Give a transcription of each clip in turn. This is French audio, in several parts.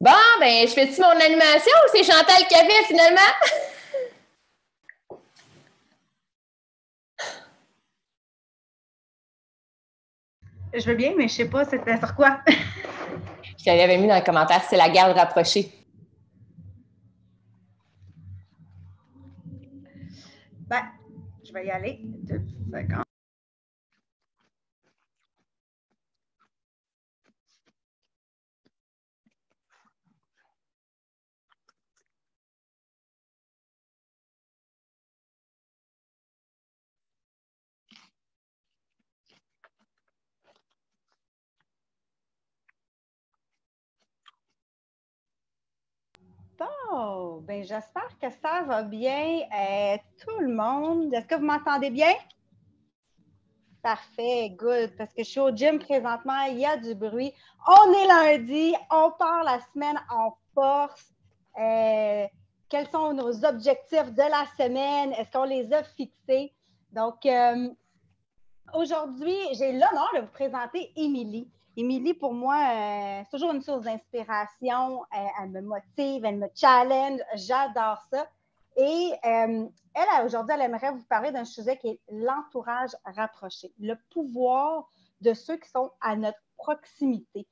Bon, ben, je fais-tu mon animation ou c'est Chantal qui a fait finalement? Je veux bien, mais je sais pas c'était sur quoi. Je l'avais mis dans les commentaires, c'est la garde rapprochée. Ben, je vais y aller. 2 secondes. Bon, ben j'espère que ça va bien, tout le monde. Est-ce que vous m'entendez bien? Parfait, good, parce que je suis au gym présentement, il y a du bruit. On est lundi, on part la semaine en force. Quels sont nos objectifs de la semaine? Est-ce qu'on les a fixés? Donc, aujourd'hui, j'ai l'honneur de vous présenter Émilie. Émilie, pour moi, c'est toujours une source d'inspiration. Elle me motive, elle me challenge. J'adore ça. Et aujourd'hui, elle aimerait vous parler d'un sujet qui est l'entourage rapproché, le pouvoir de ceux qui sont à notre proximité.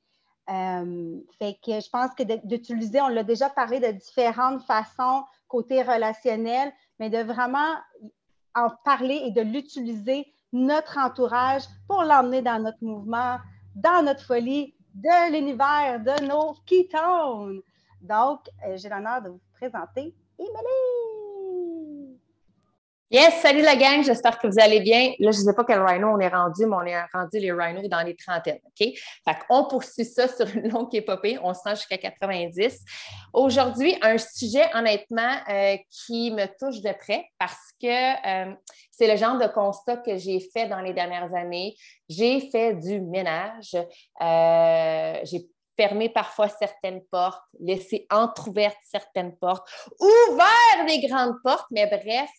Fait que je pense que d'utiliser, on l'a déjà parlé de différentes façons côté relationnel, mais de vraiment en parler et de l'utiliser notre entourage pour l'emmener dans notre mouvement, dans notre folie de l'univers de nos ketones. Donc, j'ai l'honneur de vous présenter Émilie. Yes, salut la gang, j'espère que vous allez bien. Là, je ne sais pas quel rhino on est rendu, mais on est rendu les rhinos dans les trentaines, OK? Fait qu'on poursuit ça sur une longue épopée, on se rend jusqu'à 90. Aujourd'hui, un sujet, honnêtement, qui me touche de près parce que c'est le genre de constat que j'ai fait dans les dernières années. J'ai fait du ménage, j'ai fermer parfois certaines portes, laisser entrouvertes certaines portes, ouvert des grandes portes, mais bref,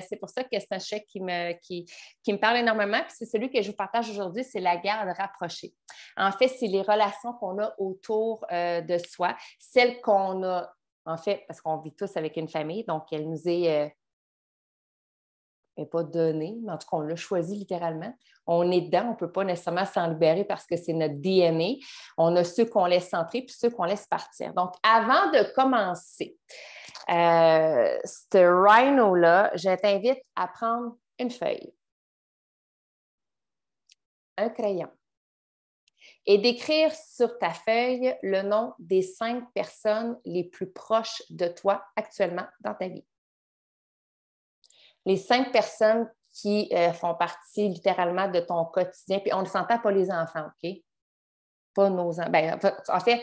c'est pour ça que c'est un sujet qui me parle énormément. Puis c'est celui que je vous partage aujourd'hui, c'est la garde rapprochée. En fait, c'est les relations qu'on a autour de soi, celles qu'on a, en fait, parce qu'on vit tous avec une famille, donc elle nous est pas donné, mais en tout cas, on l'a choisi littéralement. On est dedans, on ne peut pas nécessairement s'en libérer parce que c'est notre DNA. On a ceux qu'on laisse entrer puis ceux qu'on laisse partir. Donc, avant de commencer, ce rhino-là, je t'invite à prendre une feuille, un crayon et d'écrire sur ta feuille le nom des 5 personnes les plus proches de toi actuellement dans ta vie. Les 5 personnes qui font partie littéralement de ton quotidien. Puis on ne s'entend pas les enfants, OK? Pas nos enfants. Ben, en fait,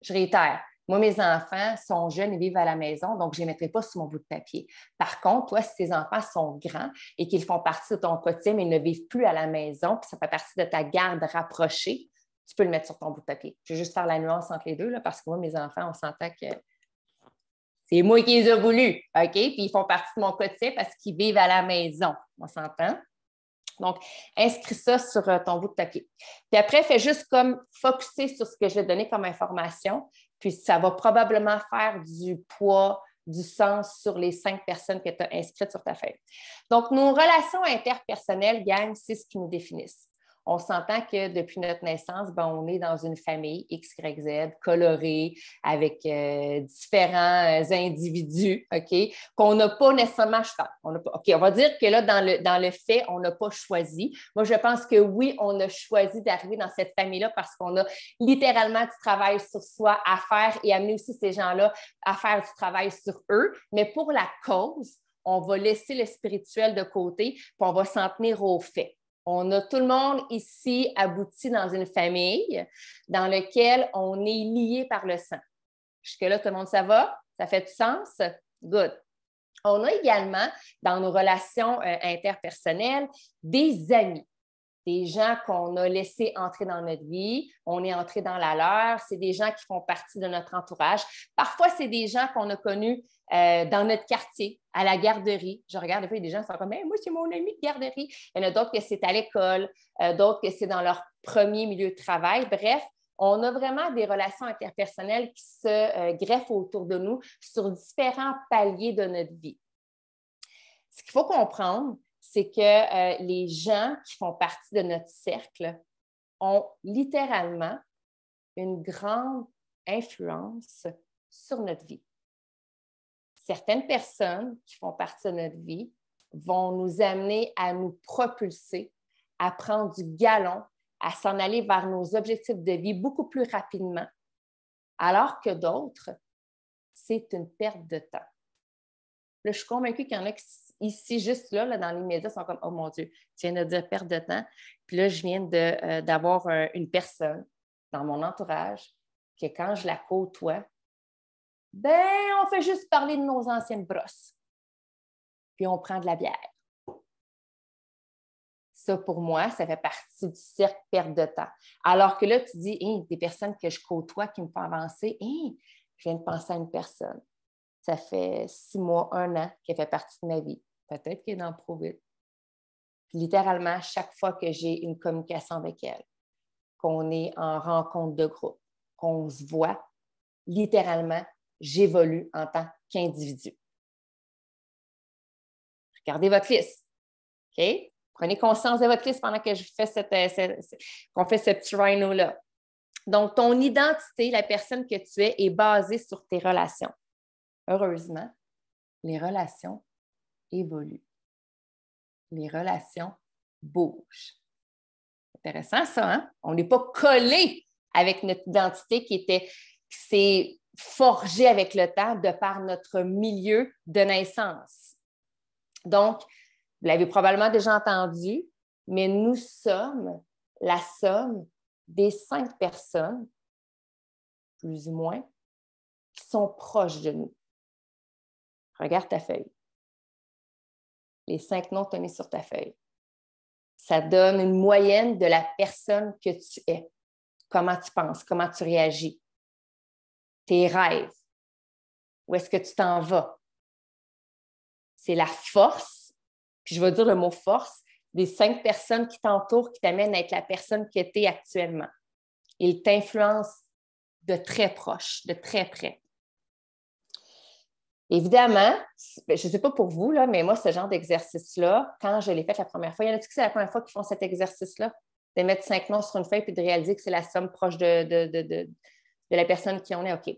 je réitère. Moi, mes enfants sont jeunes et vivent à la maison, donc je ne les mettrai pas sur mon bout de papier. Par contre, toi, si tes enfants sont grands et qu'ils font partie de ton quotidien, mais ils ne vivent plus à la maison, puis ça fait partie de ta garde rapprochée, tu peux le mettre sur ton bout de papier. Je vais juste faire la nuance entre les deux, là, parce que moi, mes enfants, on s'entend que c'est moi qui les ai voulus, OK? Puis ils font partie de mon quotidien parce qu'ils vivent à la maison. On s'entend? Donc, inscris ça sur ton bout de papier. Puis après, fais juste comme focusser sur ce que je vais te donner comme information. Puis ça va probablement faire du poids, du sens sur les 5 personnes que tu as inscrites sur ta feuille. Donc, nos relations interpersonnelles, gang, c'est ce qui nous définissent. On s'entend que depuis notre naissance, on est dans une famille X, Y, Z, colorée, avec différents individus, OK, qu'on n'a pas nécessairement choisi. OK, on va dire que là, dans le fait, on n'a pas choisi. Moi, je pense que oui, on a choisi d'arriver dans cette famille-là parce qu'on a littéralement du travail sur soi à faire et amener aussi ces gens-là à faire du travail sur eux. Mais pour la cause, on va laisser le spirituel de côté, puis on va s'en tenir aux faits. On a tout le monde ici abouti dans une famille dans laquelle on est lié par le sang. Jusque-là, tout le monde, ça va? Ça fait du sens? Good. On a également, dans nos relations interpersonnelles, des amis. Des gens qu'on a laissés entrer dans notre vie, on est entré dans la leur, c'est des gens qui font partie de notre entourage. Parfois, c'est des gens qu'on a connus dans notre quartier, à la garderie. Je regarde des fois, il y a des gens qui sont comme hey, « moi, c'est mon ami de garderie ». Il y en a d'autres que c'est à l'école, d'autres que c'est dans leur premier milieu de travail. Bref, On a vraiment des relations interpersonnelles qui se greffent autour de nous sur différents paliers de notre vie. Ce qu'il faut comprendre, c'est que les gens qui font partie de notre cercle ont littéralement une grande influence sur notre vie. Certaines personnes qui font partie de notre vie vont nous amener à nous propulser, à prendre du galon, à s'en aller vers nos objectifs de vie beaucoup plus rapidement, alors que d'autres, c'est une perte de temps. Là, je suis convaincue qu'il y en a qui, ici, juste là, dans l'immédiat, sont comme « Oh mon Dieu, tu viens de dire perte de temps. » Puis là, je viens d'avoir une personne dans mon entourage que quand je la côtoie, ben, on fait juste parler de nos anciennes brosses. Puis on prend de la bière. Ça, pour moi, ça fait partie du cercle perte de temps. Alors que là, tu dis, hey, des personnes que je côtoie qui me font avancer, hey, je viens de penser à une personne. Ça fait 6 mois, 1 an qu'elle fait partie de ma vie. Peut-être qu'elle est dans Proville. Puis littéralement, chaque fois que j'ai une communication avec elle, qu'on est en rencontre de groupe, qu'on se voit, littéralement, j'évolue en tant qu'individu. Regardez votre liste. OK? Prenez conscience de votre liste pendant que je fais qu'on fait ce petit rhino-là. Donc, ton identité, la personne que tu es, est basée sur tes relations. Heureusement, les relations évoluent. Les relations bougent. Intéressant, ça, hein? On n'est pas collé avec notre identité qui s'est forgée avec le temps de par notre milieu de naissance. Donc, vous l'avez probablement déjà entendu, mais nous sommes la somme des 5 personnes, plus ou moins, qui sont proches de nous. Regarde ta feuille. Les 5 noms que tu as mis sur ta feuille. Ça donne une moyenne de la personne que tu es. Comment tu penses, comment tu réagis. Tes rêves. Où est-ce que tu t'en vas? C'est la force, puis je vais dire le mot force, des 5 personnes qui t'entourent, qui t'amènent à être la personne que tu es actuellement. Ils t'influencent de très proche, de très près. Évidemment, je ne sais pas pour vous, là, mais moi, ce genre d'exercice-là, quand je l'ai fait la première fois, il y en a qui c'est la première fois qu'ils font cet exercice-là, de mettre 5 noms sur une feuille puis de réaliser que c'est la somme proche de la personne qui en est. OK.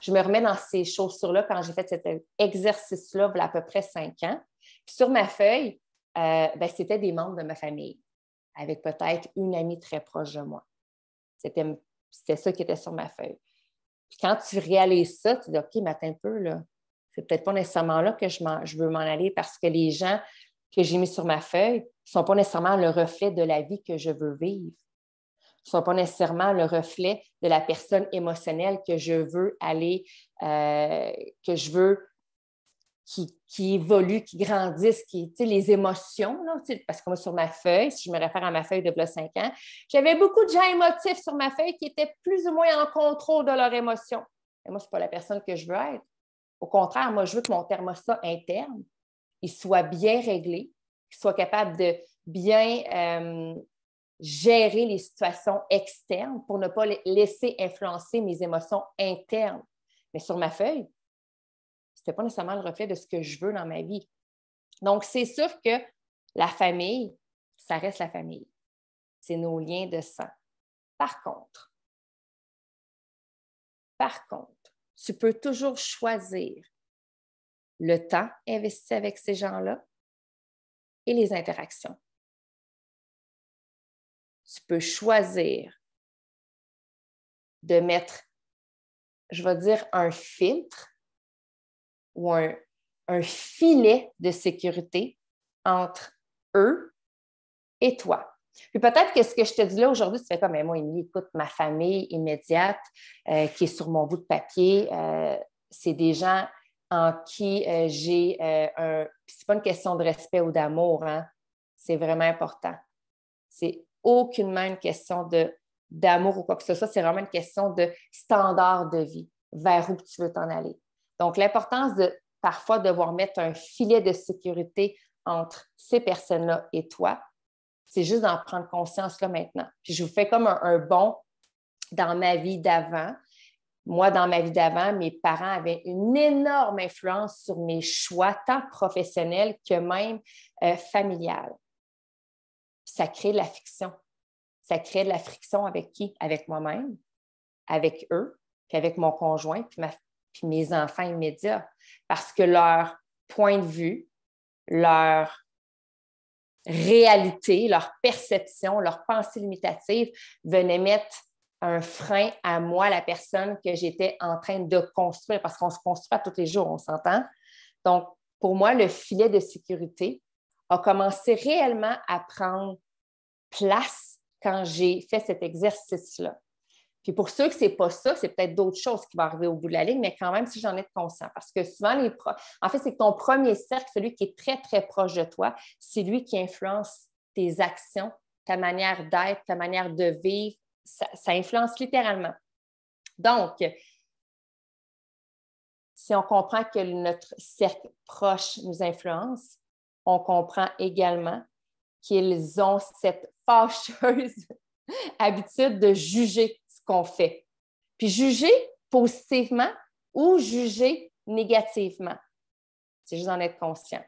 Je me remets dans ces chaussures-là quand j'ai fait cet exercice-là il y a à peu près 5 ans. Puis sur ma feuille, c'était des membres de ma famille, avec peut-être une amie très proche de moi. C'était ça qui était sur ma feuille. Puis quand tu réalises ça, tu dis OK, mais attends un peu, là. C'est peut-être pas nécessairement là que je veux m'en aller parce que les gens que j'ai mis sur ma feuille ne sont pas nécessairement le reflet de la vie que je veux vivre. Ne sont pas nécessairement le reflet de la personne émotionnelle que je veux aller, que je veux qui évolue, qui grandisse, les émotions, là, parce que moi, sur ma feuille, si je me réfère à ma feuille de 5 ans, j'avais beaucoup de gens émotifs sur ma feuille qui étaient plus ou moins en contrôle de leurs émotions. Et moi, ce n'est pas la personne que je veux être. Au contraire, moi, je veux que mon thermostat interne, il soit bien réglé, qu'il soit capable de bien gérer les situations externes pour ne pas laisser influencer mes émotions internes. Mais sur ma feuille, ce n'était pas nécessairement le reflet de ce que je veux dans ma vie. Donc, c'est sûr que la famille, ça reste la famille. C'est nos liens de sang. Par contre, tu peux toujours choisir le temps investi avec ces gens-là et les interactions. Tu peux choisir de mettre, je vais dire, un filtre ou un filet de sécurité entre eux et toi. Puis peut-être que ce que je te dis là aujourd'hui, tu fais comme, mais moi, Émilie, écoute, ma famille immédiate qui est sur mon bout de papier, c'est des gens en qui j'ai un... C'est pas une question de respect ou d'amour, hein? C'est vraiment important. C'est aucunement une question d'amour ou quoi que ce soit, c'est vraiment une question de standard de vie, vers où tu veux t'en aller. Donc, l'importance de parfois devoir mettre un filet de sécurité entre ces personnes-là et toi, c'est juste d'en prendre conscience là maintenant. Puis je vous fais comme un bond dans ma vie d'avant, dans ma vie d'avant, mes parents avaient une énorme influence sur mes choix, tant professionnels que même familiales. Ça crée de la friction. Ça crée de la friction avec qui? Avec moi-même, avec eux, puis avec mon conjoint, puis mes enfants immédiats. Parce que leur point de vue, leur réalité, leur perception, leur pensée limitative venaient mettre un frein à moi, la personne que j'étais en train de construire, parce qu'on se construit pas tous les jours, on s'entend. Donc, pour moi, le filet de sécurité a commencé réellement à prendre place quand j'ai fait cet exercice-là. Puis pour ceux que ce n'est pas ça, c'est peut-être d'autres choses qui vont arriver au bout de la ligne, mais quand même, si j'en ai conscient. Parce que souvent, en fait, c'est que ton premier cercle, celui qui est très, très proche de toi, c'est lui qui influence tes actions, ta manière d'être, ta manière de vivre. Ça influence littéralement. Donc, si on comprend que notre cercle proche nous influence, on comprend également qu'ils ont cette fâcheuse habitude de juger ce qu'on fait. Puis juger positivement ou juger négativement. C'est juste d'en être conscient.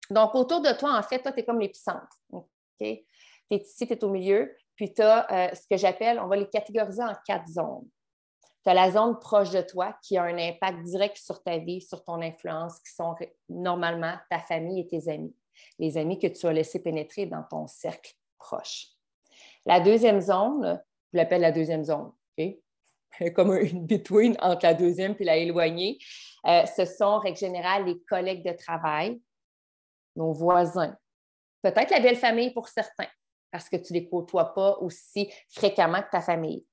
Donc, autour de toi, en fait, toi, tu es comme l'épicentre. Okay? Tu es ici, tu es au milieu, puis tu as ce que j'appelle, on va les catégoriser en 4 zones. Tu as la zone proche de toi qui a un impact direct sur ta vie, sur ton influence, qui sont normalement ta famille et tes amis. Les amis que tu as laissés pénétrer dans ton cercle proche. La deuxième zone, je l'appelle la deuxième zone, okay? Comme une between entre la deuxième et la éloignée. Ce sont, règle générale, les collègues de travail, nos voisins. Peut-être la belle famille pour certains, parce que tu ne les côtoies pas aussi fréquemment que ta famille.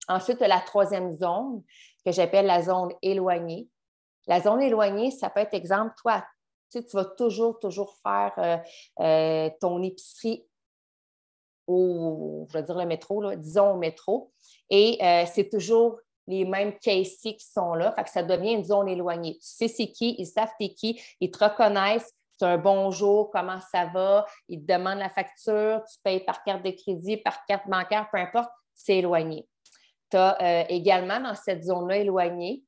Ensuite, la troisième zone, que j'appelle la zone éloignée. La zone éloignée, ça peut être, exemple, toi, tu vas toujours faire ton épicerie je vais dire le métro, là, disons au métro, et c'est toujours les mêmes caissiers qui sont là, fait que ça devient une zone éloignée. Tu sais c'est qui, ils savent t'es qui, ils te reconnaissent, c'est un bonjour, comment ça va, ils te demandent la facture, tu payes par carte de crédit, par carte bancaire, peu importe, c'est éloigné. Tu as également dans cette zone-là éloignée,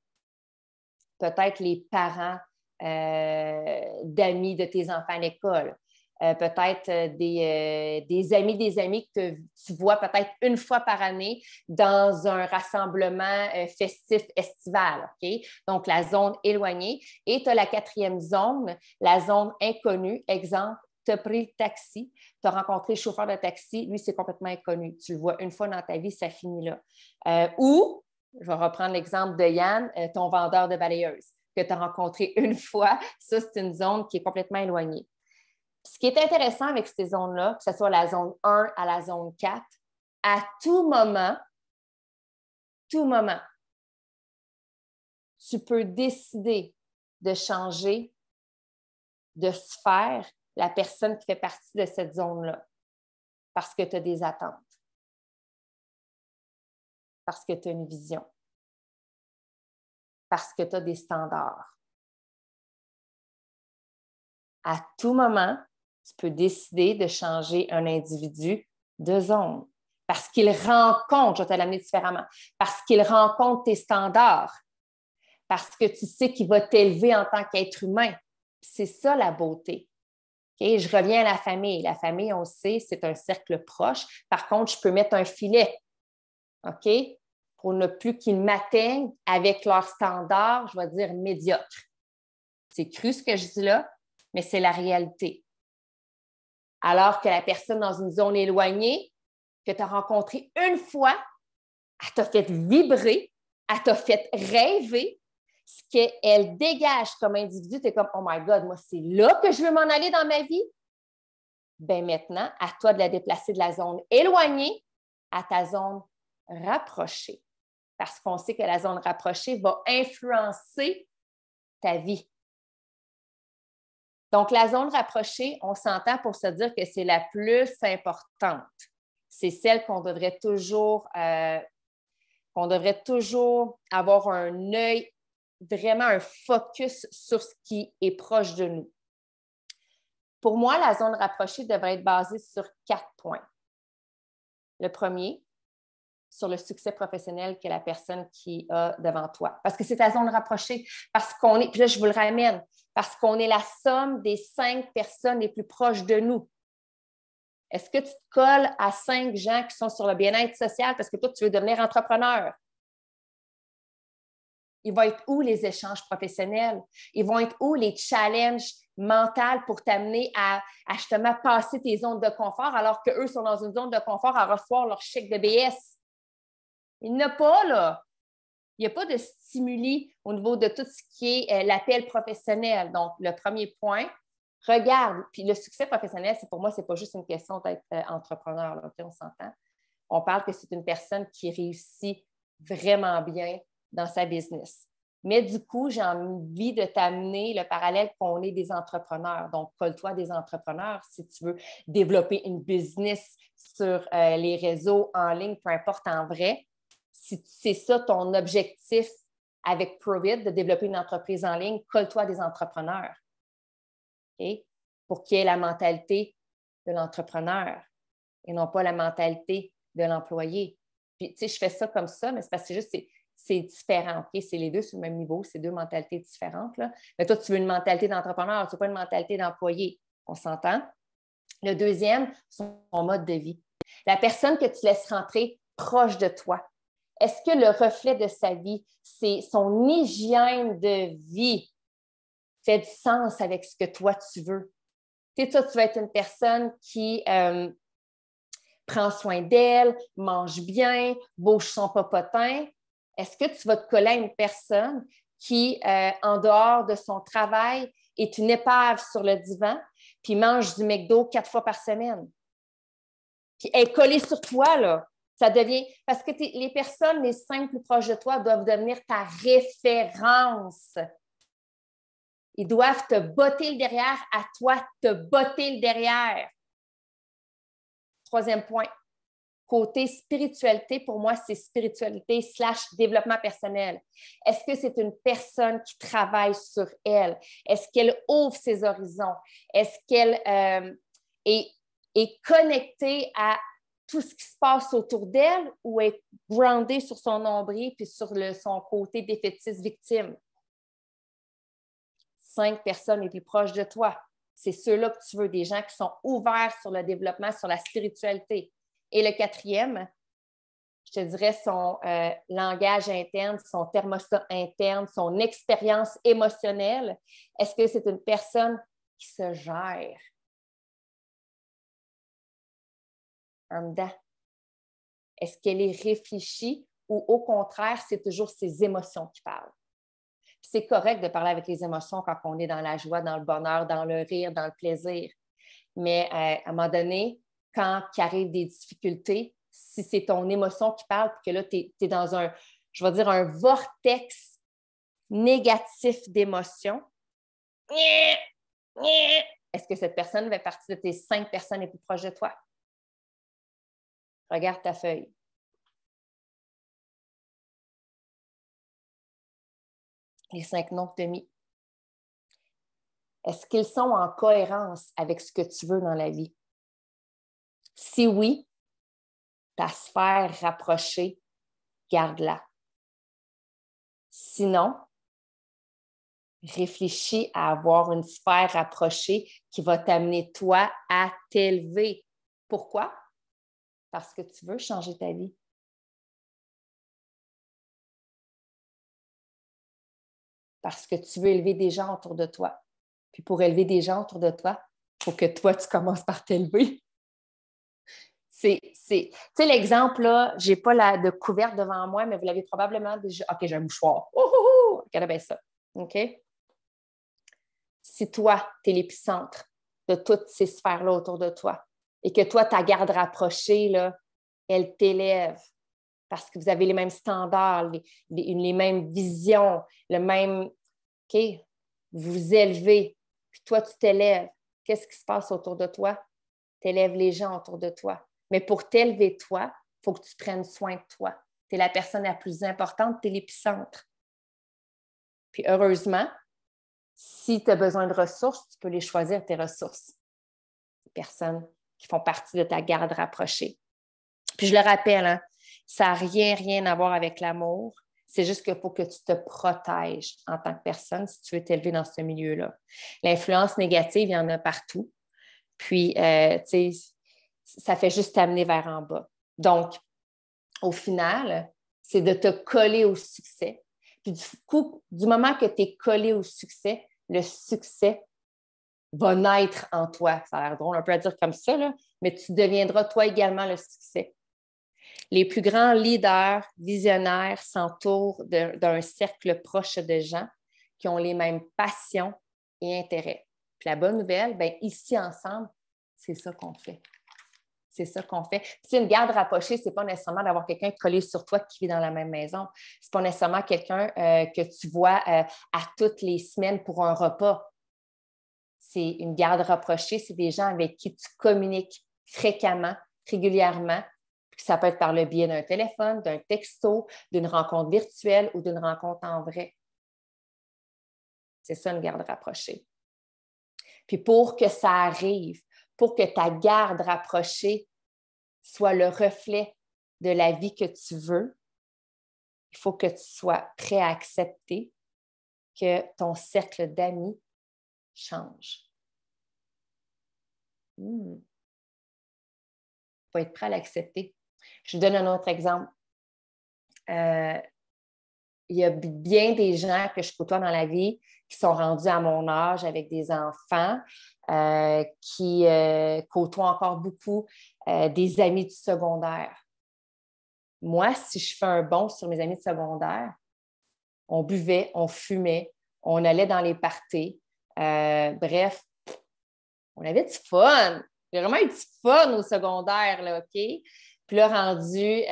peut-être les parents d'amis de tes enfants à l'école. Peut-être des amis que tu vois peut-être une fois par année dans un rassemblement festif estival. Okay? Donc, la zone éloignée. Et tu as la quatrième zone, la zone inconnue. Exemple, tu as pris le taxi, tu as rencontré le chauffeur de taxi, lui, c'est complètement inconnu. Tu le vois une fois dans ta vie, ça finit là. Ou, je vais reprendre l'exemple de Yann, ton vendeur de balayeuses, que tu as rencontré une fois. Ça, c'est une zone qui est complètement éloignée. Ce qui est intéressant avec ces zones-là, que ce soit la zone 1 à la zone 4, à tout moment, tu peux décider de changer de sphère la personne qui fait partie de cette zone-là parce que tu as des attentes, parce que tu as une vision, parce que tu as des standards. À tout moment, tu peux décider de changer un individu de zone parce qu'il rencontre, je vais te l'amener différemment, parce qu'il rencontre tes standards, parce que tu sais qu'il va t'élever en tant qu'être humain. C'est ça la beauté. Okay? Je reviens à la famille. La famille, on le sait, c'est un cercle proche. Par contre, je peux mettre un filet, OK? Pour ne plus qu'ils m'atteignent avec leurs standards, je vais dire médiocres. C'est cru ce que je dis là, mais c'est la réalité. Alors que la personne dans une zone éloignée, que tu as rencontrée une fois, elle t'a fait vibrer, elle t'a fait rêver. Ce qu'elle dégage comme individu, tu es comme « Oh my God, moi, c'est là que je veux m'en aller dans ma vie. » Bien maintenant, à toi de la déplacer de la zone éloignée à ta zone rapprochée. Parce qu'on sait que la zone rapprochée va influencer ta vie. Donc, la zone rapprochée, on s'entend pour se dire que c'est la plus importante. C'est celle qu'on devrait toujours avoir un œil, vraiment un focus sur ce qui est proche de nous. Pour moi, la zone rapprochée devrait être basée sur 4 points. Le premier, sur le succès professionnel que la personne qui a devant toi. Parce que c'est ta zone rapprochée. Parce qu'on est, puis là, je vous le ramène, parce qu'on est la somme des 5 personnes les plus proches de nous. Est-ce que tu te colles à 5 gens qui sont sur le bien-être social parce que toi, tu veux devenir entrepreneur? Ils vont être où les échanges professionnels? Ils vont être où les challenges mentaux pour t'amener à justement passer tes zones de confort alors qu'eux sont dans une zone de confort à recevoir leur chèque de BS? Il n'y en a pas, là. Il n'y a pas de stimuli au niveau de tout ce qui est l'appel professionnel. Donc, le premier point, regarde. Puis le succès professionnel, pour moi, ce n'est pas juste une question d'être entrepreneur. Là, on s'entend. On parle que c'est une personne qui réussit vraiment bien dans sa business. Mais du coup, j'ai envie de t'amener le parallèle qu'on est des entrepreneurs. Donc, colle-toi des entrepreneurs si tu veux développer une business sur les réseaux en ligne, peu importe en vrai. Si c'est ça ton objectif avec Provit, de développer une entreprise en ligne, colle-toi des entrepreneurs. Okay? Pour qu'il y ait la mentalité de l'entrepreneur et non pas la mentalité de l'employé. Puis, tu sais, je fais ça comme ça, mais c'est parce que c'est différent. OK? C'est les deux sur le même niveau, c'est 2 mentalités différentes. Là. Mais toi, tu veux une mentalité d'entrepreneur, tu veux pas une mentalité d'employé. On s'entend? Le deuxième, son mode de vie. La personne que tu laisses rentrer proche de toi. Est-ce que le reflet de sa vie, c'est son hygiène de vie fait du sens avec ce que toi, tu veux? Tu sais, toi, tu vas être une personne qui prend soin d'elle, mange bien, bouge son popotin. Est-ce que tu vas te coller à une personne qui, en dehors de son travail, est une épave sur le divan, puis mange du McDo 4 fois par semaine? Puis elle est collée sur toi, là. Ça devient... Parce que les personnes, les 5 plus proches de toi, doivent devenir ta référence. Ils doivent te botter le derrière à toi, te botter le derrière. Troisième point. Côté spiritualité, pour moi, c'est spiritualité / développement personnel. Est-ce que c'est une personne qui travaille sur elle? Est-ce qu'elle ouvre ses horizons? Est-ce qu'elle est connectée à tout ce qui se passe autour d'elle ou est groundée sur son nombril puis sur son côté défaitiste victime? 5 personnes les plus proches de toi. C'est ceux-là que tu veux, des gens qui sont ouverts sur le développement, sur la spiritualité. Et le quatrième, je te dirais son langage interne, son thermostat interne, son expérience émotionnelle. Est-ce que c'est une personne qui se gère? En dedans. Est-ce qu'elle est réfléchie ou au contraire, c'est toujours ses émotions qui parlent? C'est correct de parler avec les émotions quand on est dans la joie, dans le bonheur, dans le rire, dans le plaisir. Mais à un moment donné, quand il arrive des difficultés, si c'est ton émotion qui parle, puis que là, tu es dans un, je vais dire, un vortex négatif d'émotions, est-ce que cette personne fait partie de tes 5 personnes les plus proches de toi? Regarde ta feuille. Les 5 noms que tu as mis. Est-ce qu'ils sont en cohérence avec ce que tu veux dans la vie? Si oui, ta sphère rapprochée, garde-la. Sinon, réfléchis à avoir une sphère rapprochée qui va t'amener, toi, à t'élever. Pourquoi? Parce que tu veux changer ta vie. Parce que tu veux élever des gens autour de toi. Puis pour élever des gens autour de toi, il faut que toi, tu commences par t'élever. Tu sais, l'exemple, là, je n'ai pas de couverte devant moi, mais vous l'avez probablement déjà. OK, j'ai un mouchoir. Regardez bien ça. OK? Si toi, tu es l'épicentre de toutes ces sphères-là autour de toi et que toi, ta garde rapprochée, là, elle t'élève parce que vous avez les mêmes standards, les mêmes visions, le même... OK? Vous vous élevez, puis toi, tu t'élèves. Qu'est-ce qui se passe autour de toi? Tu élèves les gens autour de toi. Mais pour t'élever, toi, il faut que tu prennes soin de toi. Tu es la personne la plus importante, tu es l'épicentre. Puis heureusement, si tu as besoin de ressources, tu peux les choisir, tes ressources. Les personnes qui font partie de ta garde rapprochée. Puis je le rappelle, hein, Ça n'a rien à voir avec l'amour. C'est juste qu'il faut que tu te protèges en tant que personne si tu veux t'élever dans ce milieu-là. L'influence négative, il y en a partout. Puis, tu sais, ça fait juste t'amener vers en bas. Donc, au final, c'est de te coller au succès. Puis du coup, du moment que tu es collé au succès, le succès va naître en toi. Ça a l'air drôle un peu à dire comme ça, là, mais tu deviendras toi également le succès. Les plus grands leaders visionnaires s'entourent d'un cercle proche de gens qui ont les mêmes passions et intérêts. Puis la bonne nouvelle, bien, ici ensemble, c'est ça qu'on fait. C'est ça qu'on fait. Si une garde rapprochée, ce n'est pas nécessairement d'avoir quelqu'un collé sur toi qui vit dans la même maison. Ce n'est pas nécessairement quelqu'un que tu vois à toutes les semaines pour un repas. C'est une garde rapprochée, c'est des gens avec qui tu communiques fréquemment, régulièrement. Puis ça peut être par le biais d'un téléphone, d'un texto, d'une rencontre virtuelle ou d'une rencontre en vrai. C'est ça, une garde rapprochée. Puis pour que ça arrive, pour que ta garde rapprochée soit le reflet de la vie que tu veux, il faut que tu sois prêt à accepter que ton cercle d'amis change. Il faut être prêt à l'accepter. Je vous donne un autre exemple. Il y a bien des gens que je côtoie dans la vie qui sont rendus à mon âge avec des enfants, qui côtoient encore beaucoup des amis du secondaire. Moi, si je fais un bond sur mes amis de secondaire, on buvait, on fumait, on allait dans les parties. Bref, on avait du fun. Il y a vraiment eu du fun au secondaire, là, OK? Puis là, rendu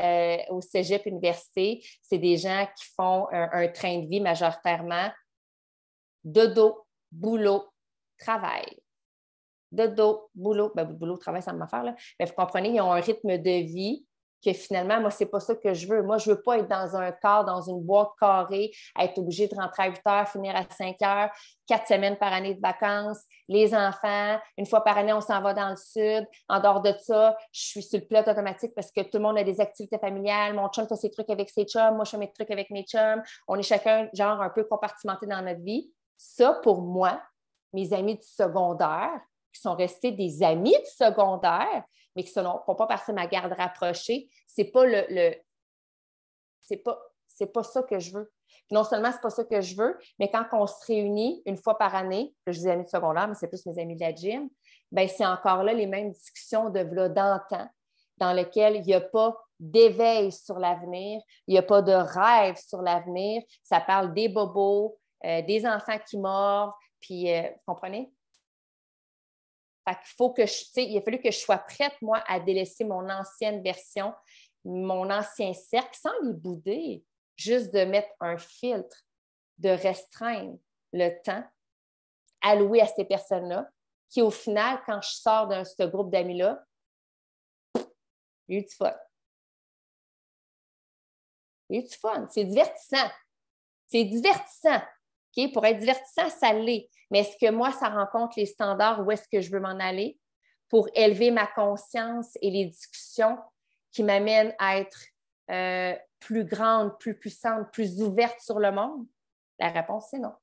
au cégep université, c'est des gens qui font un train de vie majoritairement dodo, boulot, travail. Dodo, boulot, boulot, travail, ça me faire, là. Mais vous comprenez, ils ont un rythme de vie que finalement, moi, c'est pas ça que je veux. Moi, je veux pas être dans un corps, dans une boîte carrée, être obligée de rentrer à 8 heures, finir à 5 heures, 4 semaines par année de vacances, les enfants, une fois par année, on s'en va dans le sud. En dehors de ça, je suis sur le pilote automatique parce que tout le monde a des activités familiales. Mon chum fait ses trucs avec ses chums, moi, je fais mes trucs avec mes chums. On est chacun, genre, un peu compartimenté dans notre vie. Ça, pour moi, mes amis du secondaire, qui sont restés des amis du secondaire, mais qui ne font pas partie de ma garde rapprochée, c'est pas c'est pas ça que je veux. Puis non seulement c'est pas ça que je veux, mais quand on se réunit une fois par année, je dis amis du secondaire, mais c'est plus mes amis de la gym, bien, c'est encore là les mêmes discussions de d'antan, dans lesquelles il n'y a pas d'éveil sur l'avenir, il n'y a pas de rêve sur l'avenir. Ça parle des bobos, des enfants qui mordent, puis, vous comprenez? Fait qu'il faut que il a fallu que je sois prête, moi, à délaisser mon ancienne version, mon ancien cercle, sans les bouder, juste de mettre un filtre, de restreindre le temps alloué à ces personnes-là, qui, au final, quand je sors de ce groupe d'amis-là, il y a eu du fun. Il y a eu du fun. C'est divertissant. C'est divertissant. Okay? Pour être divertissant, ça l'est. Mais est-ce que moi, ça rencontre les standards où est-ce que je veux m'en aller pour élever ma conscience et les discussions qui m'amènent à être plus grande, plus puissante, plus ouverte sur le monde? La réponse, c'est non.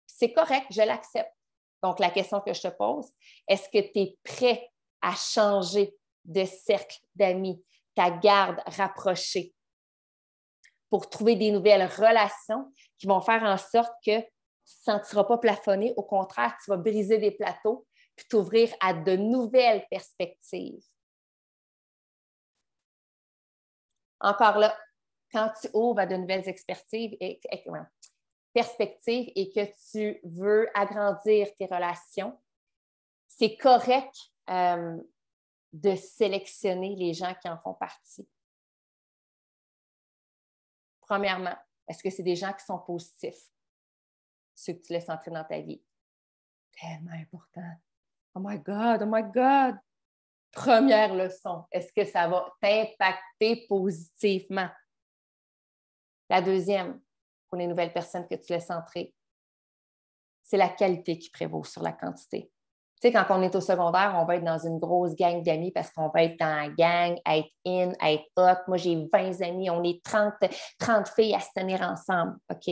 C'est correct, je l'accepte. Donc, la question que je te pose, est-ce que tu es prêt à changer de cercle d'amis, ta garde rapprochée, pour trouver des nouvelles relations qui vont faire en sorte que tu ne te sentiras pas plafonné. Au contraire, tu vas briser des plateaux puis t'ouvrir à de nouvelles perspectives. Encore là, quand tu ouvres à de nouvelles perspectives et que tu veux agrandir tes relations, c'est correct de sélectionner les gens qui en font partie. Premièrement, est-ce que c'est des gens qui sont positifs, ceux que tu laisses entrer dans ta vie? Tellement important. Oh my God, oh my God! Première leçon, est-ce que ça va t'impacter positivement? La deuxième, pour les nouvelles personnes que tu laisses entrer, c'est la qualité qui prévaut sur la quantité. Tu sais, quand on est au secondaire, on va être dans une grosse gang d'amis parce qu'on va être dans la gang, être in, être hot. Moi, j'ai 20 amis, on est 30 filles à se tenir ensemble. OK.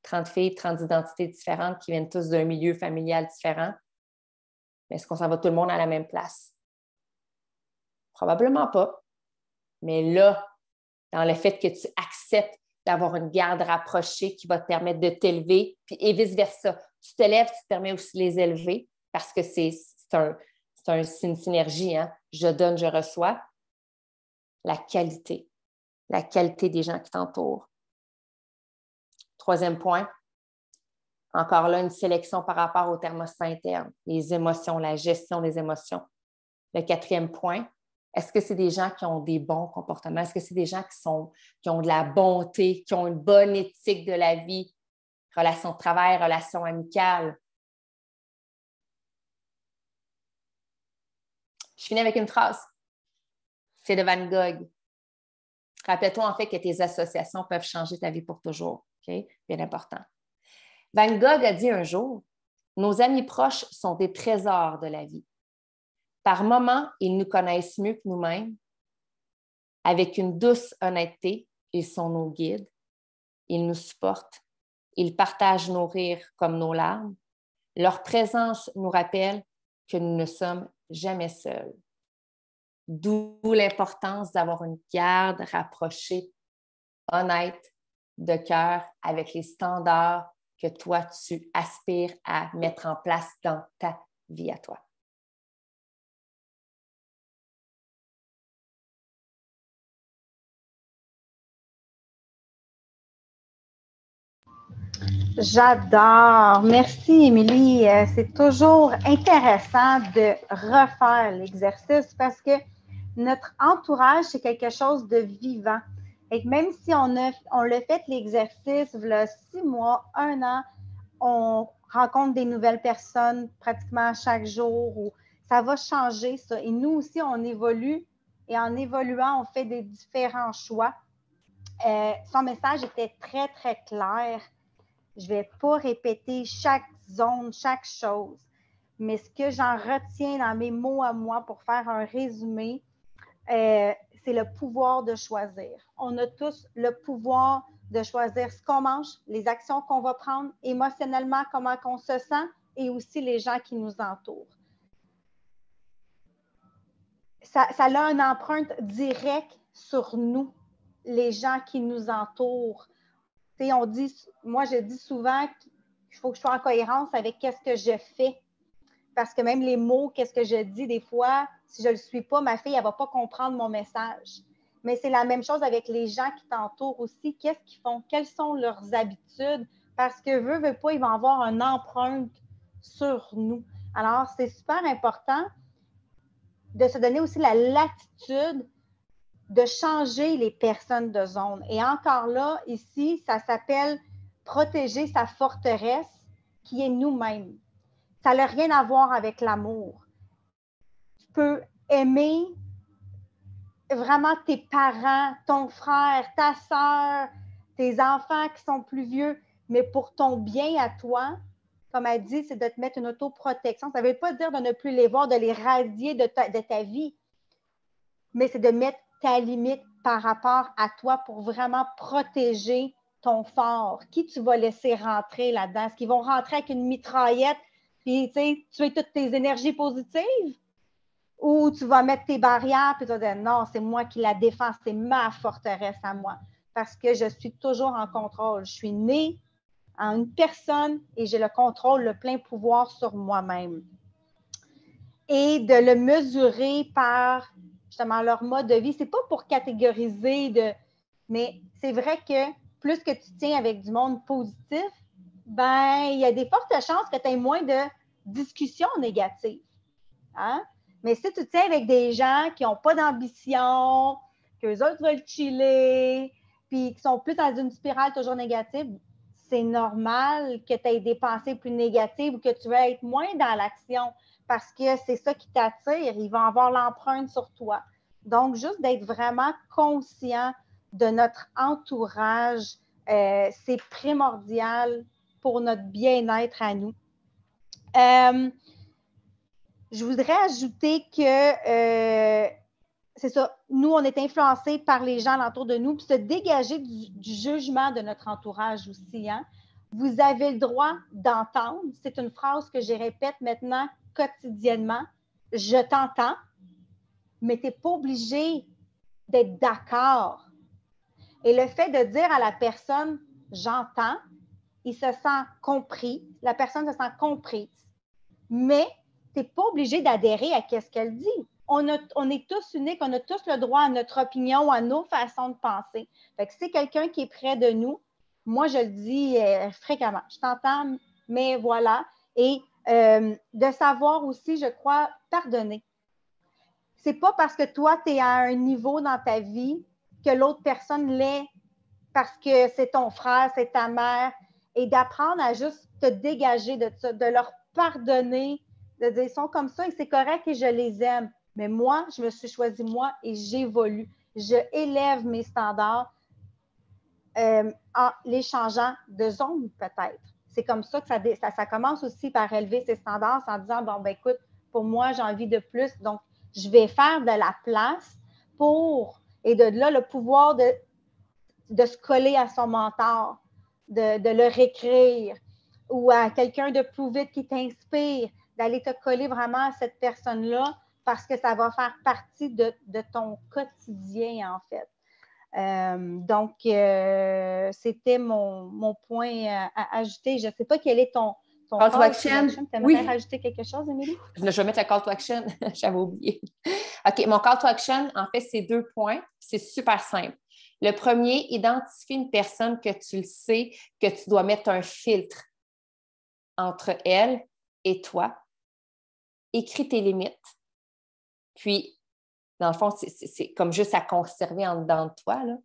30 filles, 30 identités différentes qui viennent tous d'un milieu familial différent. Mais est-ce qu'on s'en va tout le monde à la même place? Probablement pas. Mais là, dans le fait que tu acceptes d'avoir une garde rapprochée qui va te permettre de t'élever, et vice-versa. Tu te lèves, tu te permets aussi de les élever parce que c'est une synergie. Hein? Je donne, je reçois. La qualité des gens qui t'entourent. Troisième point, encore là, une sélection par rapport au thermostat interne, les émotions, la gestion des émotions. Le quatrième point, est-ce que c'est des gens qui ont des bons comportements? Est-ce que c'est des gens qui ont de la bonté, qui ont une bonne éthique de la vie, relations de travail, relations amicales? Je finis avec une phrase. C'est de Van Gogh. Rappelle-toi en fait que tes associations peuvent changer ta vie pour toujours. Okay? Bien important. Van Gogh a dit un jour, « Nos amis proches sont des trésors de la vie. Par moments, ils nous connaissent mieux que nous-mêmes. Avec une douce honnêteté, ils sont nos guides. Ils nous supportent. Ils partagent nos rires comme nos larmes. Leur présence nous rappelle que nous ne sommes jamais seuls. » D'où l'importance d'avoir une garde rapprochée, honnête, de cœur, avec les standards que toi, tu aspires à mettre en place dans ta vie à toi. J'adore. Merci, Émilie. C'est toujours intéressant de refaire l'exercice parce que notre entourage, c'est quelque chose de vivant. Et même si on l'a fait l'exercice, il y a 6 mois, 1 an, on rencontre des nouvelles personnes pratiquement chaque jour, ou ça va changer ça. Et nous aussi, on évolue et en évoluant, on fait des différents choix. Son message était très, très clair. Je ne vais pas répéter chaque zone, chaque chose, mais ce que j'en retiens dans mes mots à moi pour faire un résumé, c'est le pouvoir de choisir. On a tous le pouvoir de choisir ce qu'on mange, les actions qu'on va prendre, émotionnellement, comment on se sent, et aussi les gens qui nous entourent. Ça a une empreinte directe sur nous, les gens qui nous entourent. On dit, moi, je dis souvent qu'il faut que je sois en cohérence avec qu'est-ce que je fais. Parce que même les mots, qu'est-ce que je dis, des fois, si je ne le suis pas, ma fille, elle ne va pas comprendre mon message. Mais c'est la même chose avec les gens qui t'entourent aussi. Qu'est-ce qu'ils font? Quelles sont leurs habitudes? Parce que veut pas, ils vont avoir une empreinte sur nous. Alors, c'est super important de se donner aussi la latitude de changer les personnes de zone. Et encore là, ici, ça s'appelle protéger sa forteresse qui est nous-mêmes. Ça n'a rien à voir avec l'amour. Tu peux aimer vraiment tes parents, ton frère, ta soeur, tes enfants qui sont plus vieux, mais pour ton bien à toi, comme elle dit, c'est de te mettre une autoprotection. Ça ne veut pas dire de ne plus les voir, de les radier de ta vie, mais c'est de mettre ta limite par rapport à toi pour vraiment protéger ton fort. Qui tu vas laisser rentrer là-dedans? Est-ce qu'ils vont rentrer avec une mitraillette puis tuer toutes tes énergies positives? Ou tu vas mettre tes barrières puis tu vas dire non, c'est moi qui la défends, c'est ma forteresse à moi. Parce que je suis toujours en contrôle. Je suis née en une personne et j'ai le contrôle, le plein pouvoir sur moi-même. Et de le mesurer par justement leur mode de vie. C'est pas pour catégoriser, mais c'est vrai que plus que tu tiens avec du monde positif, ben il y a des fortes chances que tu aies moins de discussions négatives. Hein? Mais si tu tiens avec des gens qui n'ont pas d'ambition, qu'eux autres veulent chiller, puis qui sont plus dans une spirale toujours négative, c'est normal que tu aies des pensées plus négatives ou que tu veux être moins dans l'action parce que c'est ça qui t'attire. Ils vont avoir l'empreinte sur toi. Donc, juste d'être vraiment conscient de notre entourage, c'est primordial pour notre bien-être à nous. je voudrais ajouter que c'est ça, nous, on est influencés par les gens alentour de nous, puis se dégager du jugement de notre entourage aussi. Hein? Vous avez le droit d'entendre. C'est une phrase que je répète maintenant quotidiennement. Je t'entends, mais tu n'es pas obligé d'être d'accord. Et le fait de dire à la personne « j'entends », il se sent compris, la personne se sent comprise, mais tu n'es pas obligé d'adhérer à ce qu'elle dit. On est tous uniques, on a tous le droit à notre opinion, à nos façons de penser. Fait que si c'est quelqu'un qui est près de nous, moi, je le dis fréquemment. Je t'entends, mais voilà. Et de savoir aussi, je crois, pardonner. C'est pas parce que toi, tu es à un niveau dans ta vie que l'autre personne l'est parce que c'est ton frère, c'est ta mère. Et d'apprendre à juste te dégager de ça, de leur pardonner, de dire ils sont comme ça et c'est correct et je les aime. Mais moi, je me suis choisie moi et j'évolue. Je élève mes standards en les changeant de zone peut-être. C'est comme ça que ça commence aussi par élever ses standards en disant, bon, ben écoute, pour moi, j'ai envie de plus, donc je vais faire de la place pour, et de là, le pouvoir de se coller à son mentor, de le réécrire, ou à quelqu'un de plus vite qui t'inspire, d'aller te coller vraiment à cette personne-là parce que ça va faire partie de ton quotidien, en fait. Donc, c'était mon point à ajouter. Je ne sais pas quel est ton call to action. Tu aimerais rajouter quelque chose, Émilie? Je vais mettre le call to action. J'avais oublié. OK, mon call to action, en fait, c'est 2 points. C'est super simple. Le premier, identifie une personne que tu le sais, que tu dois mettre un filtre entre elle et toi. Écris tes limites. Puis, dans le fond, c'est comme juste à conserver en dedans de toi. Là.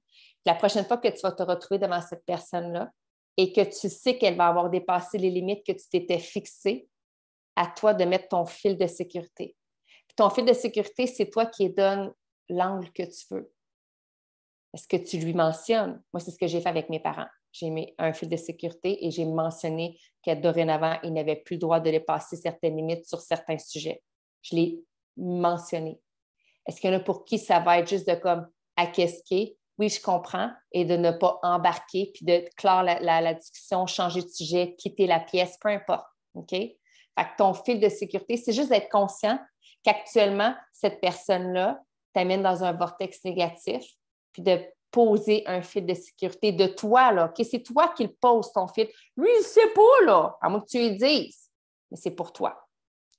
La prochaine fois que tu vas te retrouver devant cette personne-là et que tu sais qu'elle va avoir dépassé les limites que tu t'étais fixées, à toi de mettre ton fil de sécurité. Puis ton fil de sécurité, c'est toi qui donne l'angle que tu veux. Est-ce que tu lui mentionnes? Moi, c'est ce que j'ai fait avec mes parents. J'ai mis un fil de sécurité et j'ai mentionné que dorénavant, ils n'avaient plus le droit de dépasser certaines limites sur certains sujets. Je l'ai mentionné. Est-ce qu'il y en a pour qui ça va être juste de comme acquiescer? Oui, je comprends. Et de ne pas embarquer, puis de clore la discussion, changer de sujet, quitter la pièce, peu importe. OK? Fait que ton fil de sécurité, c'est juste d'être conscient qu'actuellement, cette personne-là t'amène dans un vortex négatif, puis de poser un fil de sécurité de toi, là. OK? C'est toi qui le poses, ton fil. Lui, il ne sait pas, là, à moins que tu lui dises. Mais c'est pour toi,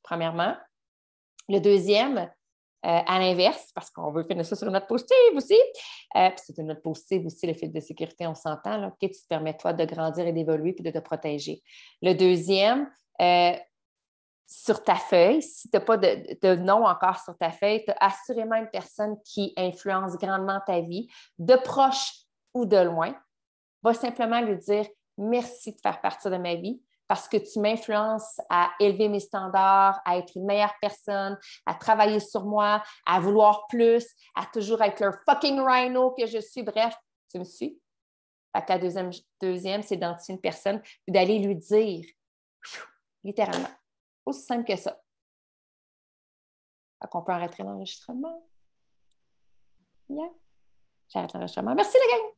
premièrement. Le deuxième, à l'inverse, parce qu'on veut finir ça sur une note positive aussi. Puis c'est une note positive aussi, le fil de sécurité, on s'entend, là, okay, tu te permets, toi, de grandir et d'évoluer puis de te protéger. Le deuxième, sur ta feuille, si tu n'as pas de nom encore sur ta feuille, tu as assurément une personne qui influence grandement ta vie, de proche ou de loin. Va simplement lui dire « Merci de faire partie de ma vie ». Parce que tu m'influences à élever mes standards, à être une meilleure personne, à travailler sur moi, à vouloir plus, à toujours être le fucking rhino que je suis. Bref, tu me suis? Fait que la deuxième, c'est d'identifier une personne et d'aller lui dire, littéralement, aussi simple que ça. Fait qu'on peut arrêter l'enregistrement. Yeah. J'arrête l'enregistrement. Merci, les gars!